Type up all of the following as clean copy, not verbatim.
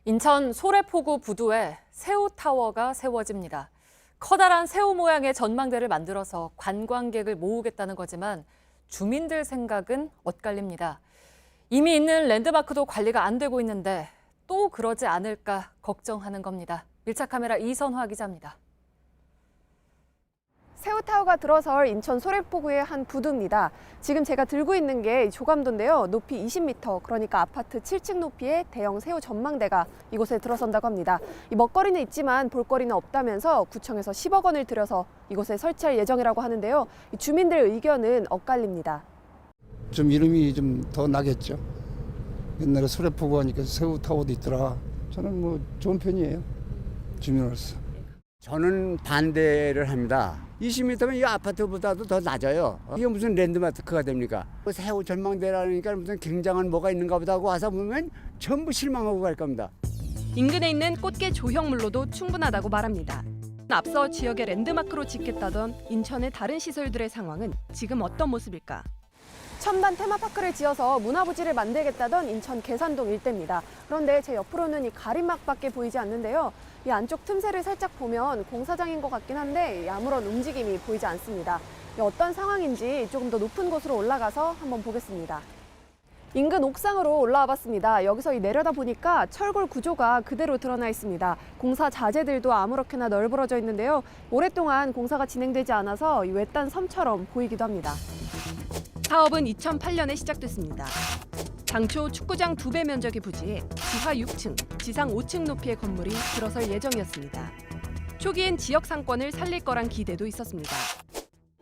인천 소래포구 부두에 새우타워가 세워집니다. 커다란 새우 모양의 전망대를 만들어서 관광객을 모으겠다는 거지만 주민들 생각은 엇갈립니다. 이미 있는 랜드마크도 관리가 안 되고 있는데 또 그러지 않을까 걱정하는 겁니다. 밀착 카메라 이선화 기자입니다. 새우타워가 들어설 인천 소래포구의 한 부두입니다. 지금 제가 들고 있는 게 조감도인데요. 높이 20m, 그러니까 아파트 7층 높이의 대형 새우 전망대가 이곳에 들어선다고 합니다. 이 먹거리는 있지만 볼거리는 없다면서 구청에서 10억 원을 들여서 이곳에 설치할 예정이라고 하는데요. 주민들 의견은 엇갈립니다. 좀 이름이 좀 더 나겠죠. 옛날에 소래포구 하니까 새우타워도 있더라. 저는 뭐 좋은 편이에요. 주민으로서. 저는 반대를 합니다. 20m면 이 아파트보다도 더 낮아요. 이게 무슨 랜드마크가 됩니까? 새우 전망대라니까 무슨 굉장한 뭐가 있는가 보다 하고 와서 보면 전부 실망하고 갈 겁니다. 인근에 있는 꽃게 조형물로도 충분하다고 말합니다. 앞서 지역에 랜드마크로 짓겠다던 인천의 다른 시설들의 상황은 지금 어떤 모습일까? 첨단 테마파크를 지어서 문화부지를 만들겠다던 인천 계산동 일대입니다. 그런데 제 옆으로는 이 가림막밖에 보이지 않는데요. 이 안쪽 틈새를 살짝 보면 공사장인 것 같긴 한데 아무런 움직임이 보이지 않습니다. 어떤 상황인지 조금 더 높은 곳으로 올라가서 한번 보겠습니다. 인근 옥상으로 올라와 봤습니다. 여기서 내려다 보니까 철골 구조가 그대로 드러나 있습니다. 공사 자재들도 아무렇게나 널브러져 있는데요. 오랫동안 공사가 진행되지 않아서 외딴 섬처럼 보이기도 합니다. 사업은 2008년에 시작됐습니다. 당초 축구장 2배 면적의 부지에 지하 6층, 지상 5층 높이의 건물이 들어설 예정이었습니다. 초기엔 지역 상권을 살릴 거란 기대도 있었습니다.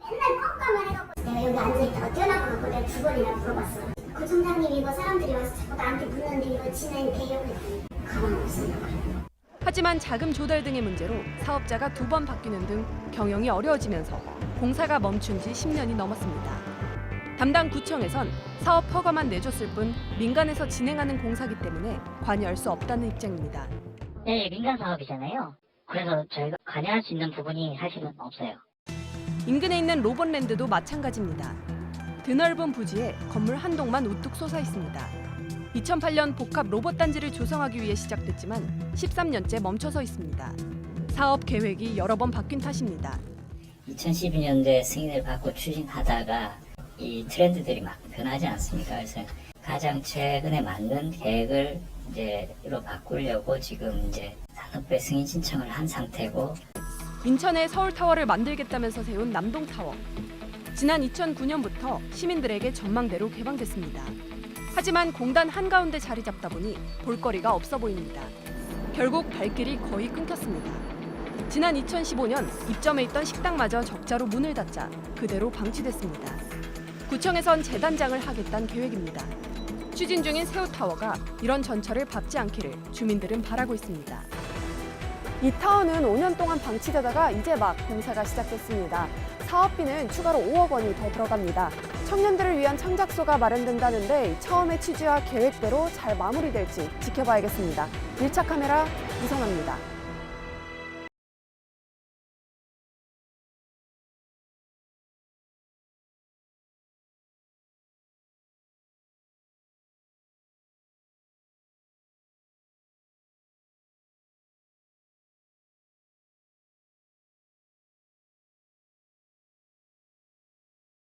맨날 깜깜을 해갖고 내가 여기 앉아있다가 뛰어나가고 내가 2번이나 물어봤어. 구청장님이 이거 사람들이 와서 자꾸 나한테 묻는데 이거 진행돼요? 그랬더니 가만 없습니다. 하지만 자금 조달 등의 문제로 사업자가 2번 바뀌는 등 경영이 어려워지면서 공사가 멈춘 지 10년이 넘었습니다. 담당 구청에선 사업 허가만 내줬을 뿐 민간에서 진행하는 공사기 때문에 관여할 수 없다는 입장입니다. 네, 민간 사업이잖아요. 그래서 저희가 관여할 수 있는 부분이 사실은 없어요. 인근에 있는 로봇랜드도 마찬가지입니다. 드넓은 부지에 건물 한 동만 우뚝 솟아 있습니다. 2008년 복합 로봇 단지를 조성하기 위해 시작됐지만 13년째 멈춰서 있습니다. 사업 계획이 여러 번 바뀐 탓입니다. 2012년도에 승인을 받고 추진하다가 이 트렌드들이 막 변하지 않습니까? 그래서 가장 최근에 만든 계획을 이제로 바꾸려고 지금 산업부에 승인 신청을 한 상태고. 인천에 서울타워를 만들겠다면서 세운 남동타워. 지난 2009년부터 시민들에게 전망대로 개방됐습니다. 하지만 공단 한가운데 자리 잡다 보니 볼거리가 없어 보입니다. 결국 발길이 거의 끊겼습니다. 지난 2015년 입점해 있던 식당마저 적자로 문을 닫자 그대로 방치됐습니다. 구청에선 재단장을 하겠다는 계획입니다. 추진 중인 새우타워가 이런 전철을 밟지 않기를 주민들은 바라고 있습니다. 이 타워는 5년 동안 방치되다가 이제 막 공사가 시작됐습니다. 사업비는 추가로 5억 원이 더 들어갑니다. 청년들을 위한 창작소가 마련된다는데 처음의 취지와 계획대로 잘 마무리될지 지켜봐야겠습니다. 밀착 카메라 이선화입니다.